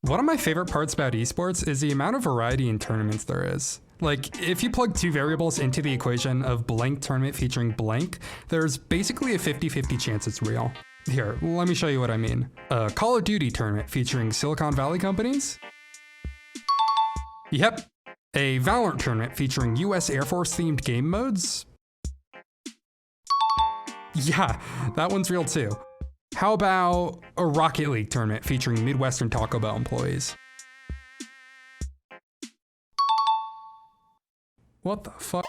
One of my favorite parts about esports is the amount of variety in tournaments there is. Like, if you plug two variables into the equation of blank tournament featuring blank, there's basically a 50-50 chance it's real. Here, let me show you what I mean. A Call of Duty tournament featuring Silicon Valley companies? Yep. A Valorant tournament featuring US Air Force themed game modes? Yeah, that one's real too. How about a Rocket League tournament featuring Midwestern Taco Bell employees? What the fuck?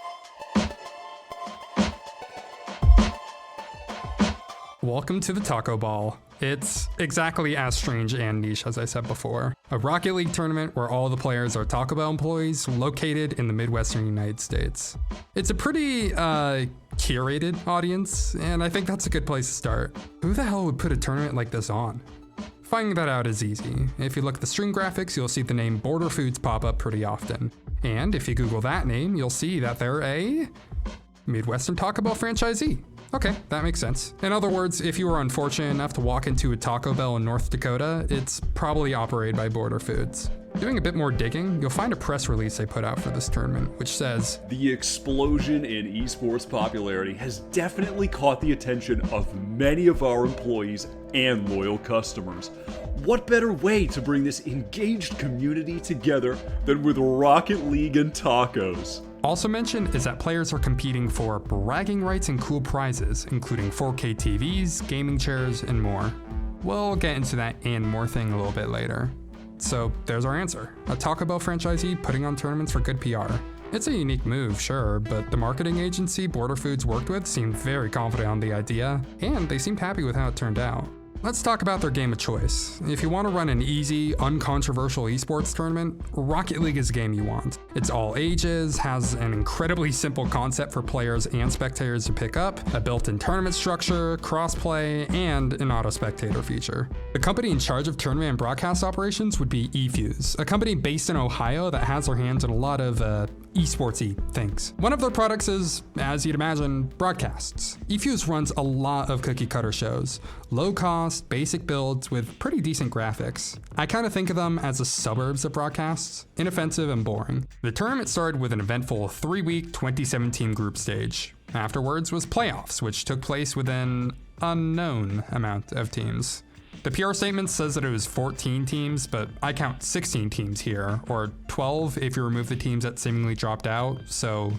Welcome to the Taco Ball. It's exactly as strange and niche as I said before. A Rocket League tournament where all the players are Taco Bell employees located in the Midwestern United States. It's a pretty curated audience, and I think that's a good place to start. Who the hell would put a tournament like this on? Finding that out is easy. If you look at the stream graphics, you'll see the name Border Foods pop up pretty often. And if you Google that name, you'll see that they're a Midwestern Taco Bell franchisee. Okay, that makes sense. In other words, if you were unfortunate enough to walk into a Taco Bell in North Dakota, it's probably operated by Border Foods. Doing a bit more digging, you'll find a press release they put out for this tournament, which says, "The explosion in esports popularity has definitely caught the attention of many of our employees and loyal customers. What better way to bring this engaged community together than with Rocket League and tacos?" Also mentioned is that players are competing for bragging rights and cool prizes, including 4K TVs, gaming chairs, and more. We'll get into that and more thing a little bit later. So there's our answer. A Taco Bell franchisee putting on tournaments for good PR. It's a unique move, sure, but the marketing agency Border Foods worked with seemed very confident on the idea, and they seemed happy with how it turned out. Let's talk about their game of choice. If you want to run an easy, uncontroversial esports tournament, Rocket League is the game you want. It's all ages, has an incredibly simple concept for players and spectators to pick up, a built-in tournament structure, crossplay, and an auto-spectator feature. The company in charge of tournament and broadcast operations would be eFuse, a company based in Ohio that has their hands in a lot of esportsy things. One of their products is, as you'd imagine, broadcasts. eFuse runs a lot of cookie cutter shows, low cost, basic builds with pretty decent graphics. I kind of think of them as the suburbs of broadcasts, inoffensive and boring. The tournament started with an eventful 3-week 2017 group stage. Afterwards was playoffs, which took place with an unknown amount of teams. The PR statement says that it was 14 teams, but I count 16 teams here, or 12 if you remove the teams that seemingly dropped out, so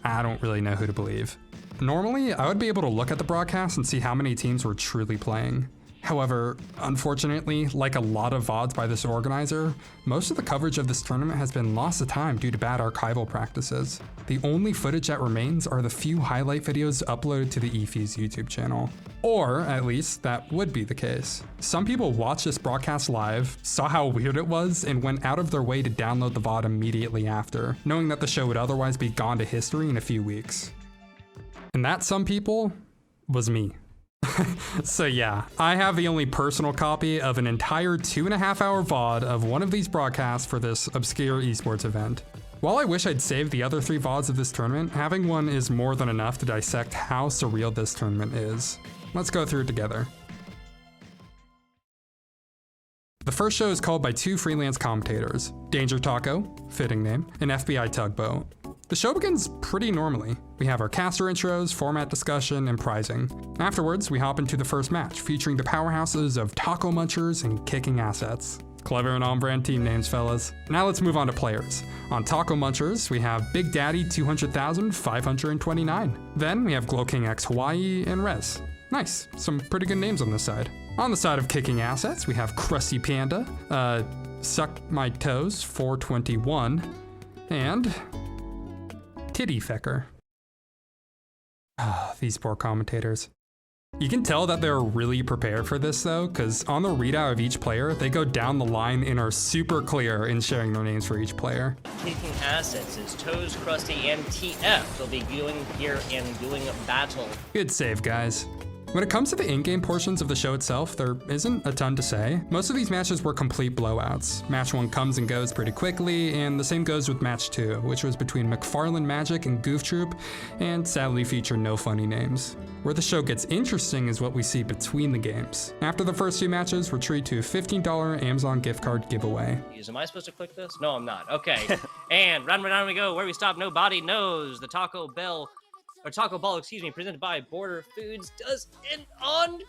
I don't really know who to believe. Normally, I would be able to look at the broadcast and see how many teams were truly playing. However, unfortunately, like a lot of VODs by this organizer, most of the coverage of this tournament has been lost to time due to bad archival practices. The only footage that remains are the few highlight videos uploaded to the eFuse YouTube channel. Or, at least, that would be the case. Some people watched this broadcast live, saw how weird it was, and went out of their way to download the VOD immediately after, knowing that the show would otherwise be gone to history in a few weeks. And that some people was me. So yeah, I have the only personal copy of an entire 2.5-hour VOD of one of these broadcasts for this obscure esports event. While I wish I'd saved the other 3 VODs of this tournament, having one is more than enough to dissect how surreal this tournament is. Let's go through it together. The first show is called by 2 freelance commentators, Danger Taco, fitting name, and FBI Tugboat. The show begins pretty normally. We have our caster intros, format discussion, and prizing. Afterwards, we hop into the first match, featuring the powerhouses of Taco Munchers and Kicking Assets. Clever and on-brand team names, fellas. Now let's move on to players. On Taco Munchers, we have Big Daddy 200,529. Then we have Glow King X Hawaii and Rez. Nice, some pretty good names on this side. On the side of Kicking Assets, we have Krusty Panda, Suck My Toes 421, and Titty Fecker. These poor commentators. You can tell that they're really prepared for this though, because on the readout of each player, they go down the line and are super clear in sharing their names for each player. Kicking Assets is Toes, Krusty, and TF. They'll be going here and doing battle. Good save, guys. When it comes to the in-game portions of the show itself, there isn't a ton to say. Most of these matches were complete blowouts. Match 1 comes and goes pretty quickly, and the same goes with Match 2, which was between McFarlane Magic and Goof Troop, and sadly featured no funny names. Where the show gets interesting is what we see between the games. After the first 2 matches, we're treated to a $15 Amazon gift card giveaway. Am I supposed to click this? No, I'm not. Okay. And round we go. Where we stop, nobody knows. The Taco Bell, presented by Border Foods, does end on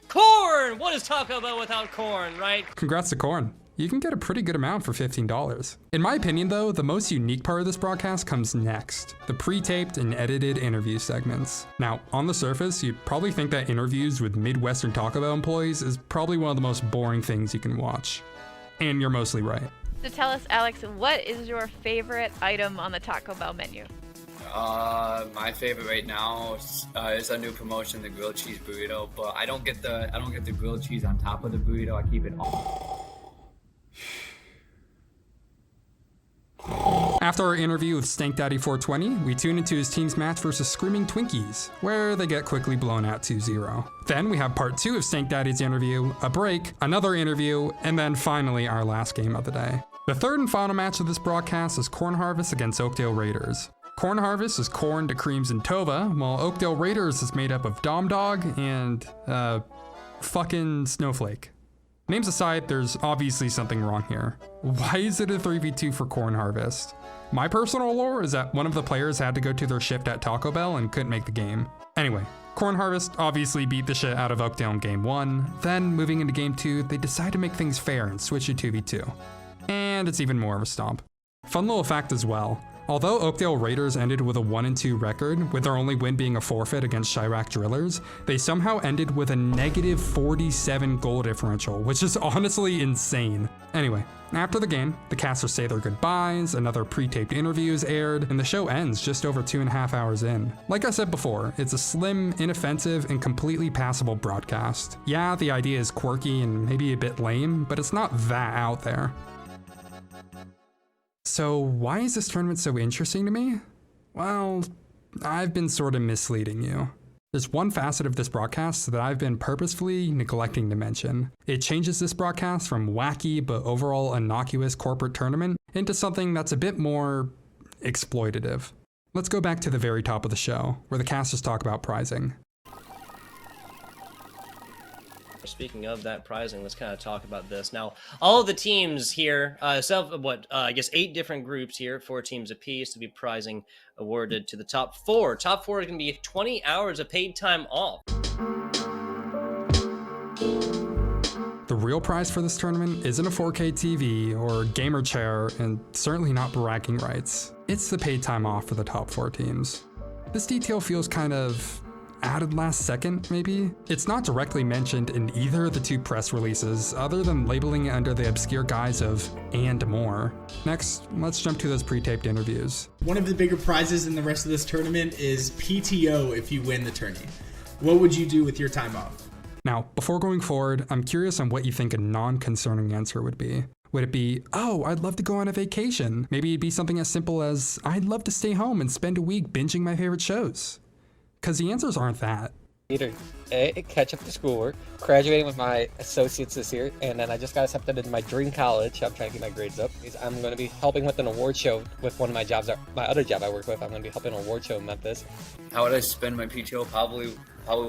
corn. What is Taco Bell without corn, right? Congrats to corn. You can get a pretty good amount for $15. In my opinion though, the most unique part of this broadcast comes next, the pre-taped and edited interview segments. Now, on the surface, you'd probably think that interviews with Midwestern Taco Bell employees is probably one of the most boring things you can watch. And you're mostly right. So tell us, Alex, what is your favorite item on the Taco Bell menu? My favorite right now is a new promotion, the grilled cheese burrito. But I don't get the grilled cheese on top of the burrito. I keep it all. After our interview with Stank Daddy 420, we tune into his team's match versus Screaming Twinkies, where they get quickly blown out 2-0. Then we have part 2 of Stank Daddy's interview, a break, another interview, and then finally our last game of the day. The third and final match of this broadcast is Corn Harvest against Oakdale Raiders. Corn Harvest is corn to creams and tova, while Oakdale Raiders is made up of Dom Dog and, fucking Snowflake. Names aside, there's obviously something wrong here. Why is it a 3v2 for Corn Harvest? My personal lore is that one of the players had to go to their shift at Taco Bell and couldn't make the game. Anyway, Corn Harvest obviously beat the shit out of Oakdale in game 1, then moving into game 2, they decide to make things fair and switch to 2v2. And it's even more of a stomp. Fun little fact as well. Although Oakdale Raiders ended with a 1-2 record, with their only win being a forfeit against Chirac Drillers, they somehow ended with a negative 47 goal differential, which is honestly insane. Anyway, after the game, the casters say their goodbyes, another pre-taped interview is aired, and the show ends just over 2.5 hours in. Like I said before, it's a slim, inoffensive, and completely passable broadcast. Yeah, the idea is quirky and maybe a bit lame, but it's not that out there. So why is this tournament so interesting to me? Well, I've been sort of misleading you. There's one facet of this broadcast that I've been purposefully neglecting to mention. It changes this broadcast from wacky but overall innocuous corporate tournament into something that's a bit more exploitative. Let's go back to the very top of the show, where the casters talk about prizing. Speaking of that prizing, let's kind of talk about this. Now, all of the teams here, I guess 8 different groups here, 4 teams apiece to be prizing awarded to the top 4. Top 4 is going to be 20 hours of paid time off. The real prize for this tournament isn't a 4K TV or gamer chair, and certainly not bragging rights. It's the paid time off for the top 4 teams. This detail feels kind of added last second, maybe? It's not directly mentioned in either of the 2 press releases, other than labeling it under the obscure guise of "and more." Next, let's jump to those pre-taped interviews. One of the bigger prizes in the rest of this tournament is PTO if you win the tourney. What would you do with your time off? Now, before going forward, I'm curious on what you think a non-concerning answer would be. Would it be, oh, I'd love to go on a vacation? Maybe it'd be something as simple as, I'd love to stay home and spend a week binging my favorite shows. Because the answers aren't that. Either A, catch up to schoolwork, graduating with my associates this year, and then I just got accepted into my dream college. I'm trying to get my grades up. I'm going to be helping with an award show with one of my jobs, my other job I work with. I'm going to be helping an award show in Memphis. How would I spend my PTO? Probably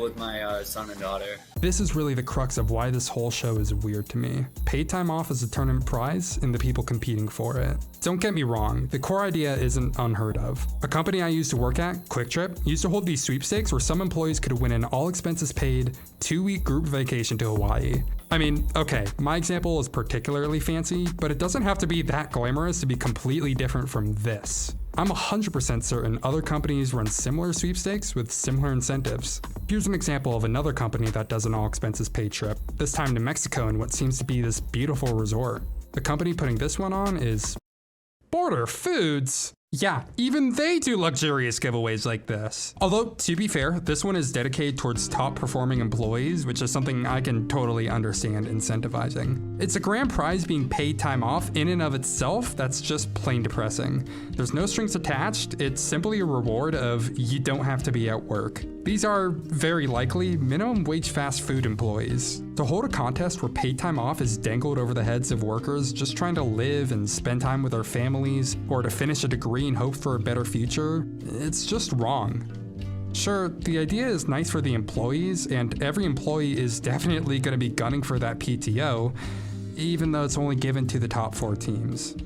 with my son and daughter. This is really the crux of why this whole show is weird to me. Paid time off is a tournament prize and the people competing for it. Don't get me wrong, the core idea isn't unheard of. A company I used to work at, Quick Trip, used to hold these sweepstakes where some employees could win an all expenses paid 2-week group vacation to Hawaii. I mean, okay, my example is particularly fancy, but it doesn't have to be that glamorous to be completely different from this. I'm 100% certain other companies run similar sweepstakes with similar incentives. Here's an example of another company that does an all expenses paid trip, this time to Mexico in what seems to be this beautiful resort. The company putting this one on is Border Foods. Yeah, even they do luxurious giveaways like this. Although, to be fair, this one is dedicated towards top performing employees, which is something I can totally understand incentivizing. It's a grand prize being paid time off in and of itself that's just plain depressing. There's no strings attached, it's simply a reward of you don't have to be at work. These are, very likely, minimum wage fast food employees. To hold a contest where paid time off is dangled over the heads of workers just trying to live and spend time with their families, or to finish a degree and hope for a better future, it's just wrong. Sure, the idea is nice for the employees, and every employee is definitely going to be gunning for that PTO, even though it's only given to the top 4 teams.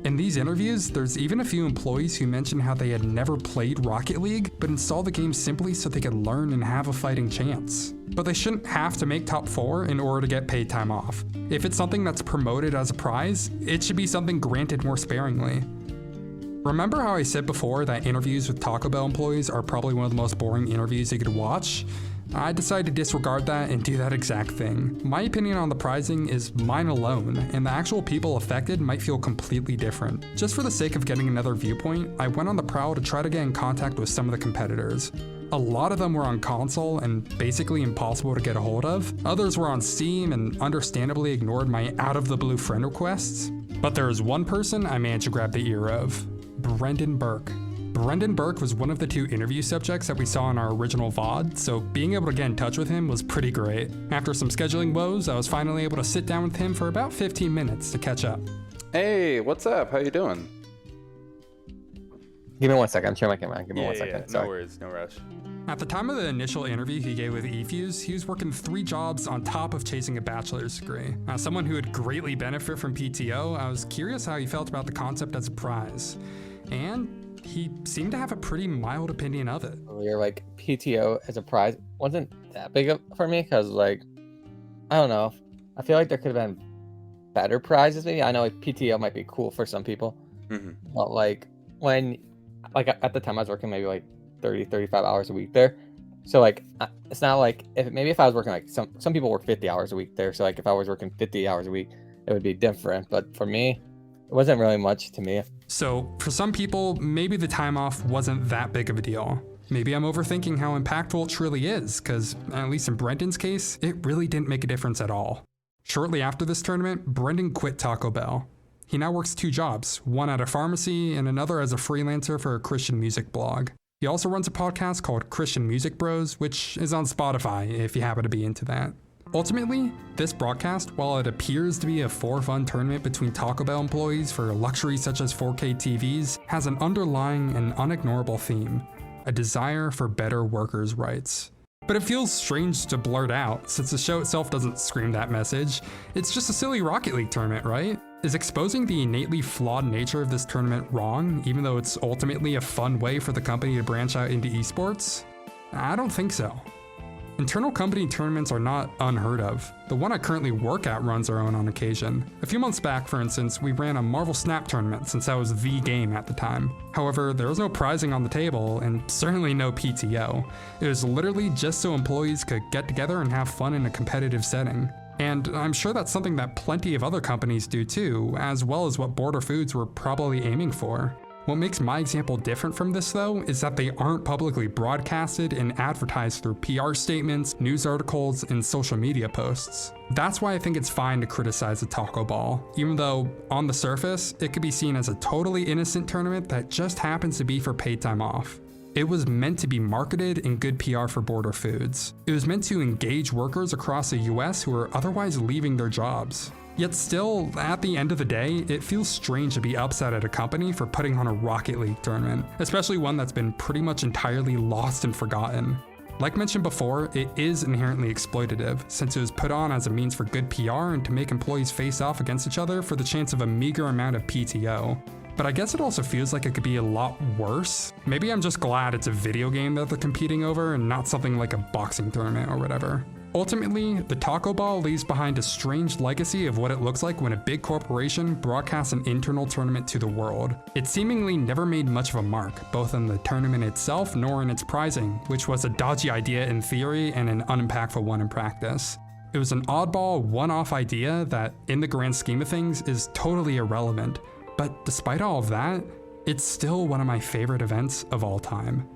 In these interviews, there's even a few employees who mention how they had never played Rocket League, but installed the game simply so they could learn and have a fighting chance. But they shouldn't have to make top 4 in order to get paid time off. If it's something that's promoted as a prize, it should be something granted more sparingly. Remember how I said before that interviews with Taco Bell employees are probably one of the most boring interviews you could watch? I decided to disregard that and do that exact thing. My opinion on the prizing is mine alone, and the actual people affected might feel completely different. Just for the sake of getting another viewpoint, I went on the prowl to try to get in contact with some of the competitors. A lot of them were on console and basically impossible to get a hold of. Others were on Steam and understandably ignored my out-of-the-blue friend requests. But there is one person I managed to grab the ear of: Brendan Burke. Brendan Burke was one of the 2 interview subjects that we saw in our original VOD, so being able to get in touch with him was pretty great. After some scheduling woes, I was finally able to sit down with him for about 15 minutes to catch up. Hey, what's up? How you doing? Give me 1 second. I'm sharing my camera. Give me 1 second. No Sorry. worries, no rush. At the time of the initial interview he gave with eFuse, he was working 3 jobs on top of chasing a bachelor's degree. As someone who would greatly benefit from PTO, I was curious how he felt about the concept as a prize. And he seemed to have a pretty mild opinion of it. Earlier, like PTO as a prize wasn't that big for me because, like, I don't know. I feel like there could have been better prizes. Maybe I know like PTO might be cool for some people, but like when, like at the time I was working maybe like 30-35 hours a week there. So like it's not like if I was working like some people work 50 hours a week there. So like if I was working 50 hours a week, it would be different. But for me, it wasn't really much to me. So for some people, maybe the time off wasn't that big of a deal. Maybe I'm overthinking how impactful it truly is, because at least in Brendan's case, it really didn't make a difference at all. Shortly after this tournament, Brendan quit Taco Bell. He now works 2 jobs, one at a pharmacy and another as a freelancer for a Christian music blog. He also runs a podcast called Christian Music Bros, which is on Spotify if you happen to be into that. Ultimately, this broadcast, while it appears to be a for-fun tournament between Taco Bell employees for luxuries such as 4K TVs, has an underlying and unignorable theme: a desire for better workers' rights. But it feels strange to blurt out, since the show itself doesn't scream that message. It's just a silly Rocket League tournament, right? Is exposing the innately flawed nature of this tournament wrong, even though it's ultimately a fun way for the company to branch out into esports? I don't think so. Internal company tournaments are not unheard of. The one I currently work at runs our own on occasion. A few months back, for instance, we ran a Marvel Snap tournament since that was the game at the time. However, there was no prizing on the table and certainly no PTO. It was literally just so employees could get together and have fun in a competitive setting. And I'm sure that's something that plenty of other companies do too, as well as what Border Foods were probably aiming for. What makes my example different from this though is that they aren't publicly broadcasted and advertised through PR statements, news articles, and social media posts. That's why I think it's fine to criticize the Taco Ball, even though on the surface, it could be seen as a totally innocent tournament that just happens to be for paid time off. It was meant to be marketed and good PR for Border Foods. It was meant to engage workers across the US who are otherwise leaving their jobs. Yet still, at the end of the day, it feels strange to be upset at a company for putting on a Rocket League tournament, especially one that's been pretty much entirely lost and forgotten. Like mentioned before, it is inherently exploitative, since it was put on as a means for good PR and to make employees face off against each other for the chance of a meager amount of PTO. But I guess it also feels like it could be a lot worse. Maybe I'm just glad it's a video game that they're competing over and not something like a boxing tournament or whatever. Ultimately, the Taco Ball leaves behind a strange legacy of what it looks like when a big corporation broadcasts an internal tournament to the world. It seemingly never made much of a mark, both in the tournament itself nor in its prizing, which was a dodgy idea in theory and an unimpactful one in practice. It was an oddball, one-off idea that, in the grand scheme of things, is totally irrelevant. But despite all of that, It's still one of my favorite events of all time.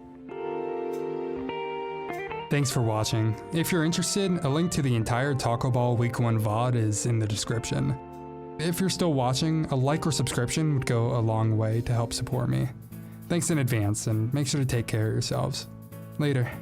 Thanks for watching. If you're interested, a link to the entire Taco Ball Week 1 VOD is in the description. If you're still watching, a like or subscription would go a long way to help support me. Thanks in advance, and make sure to take care of yourselves. Later.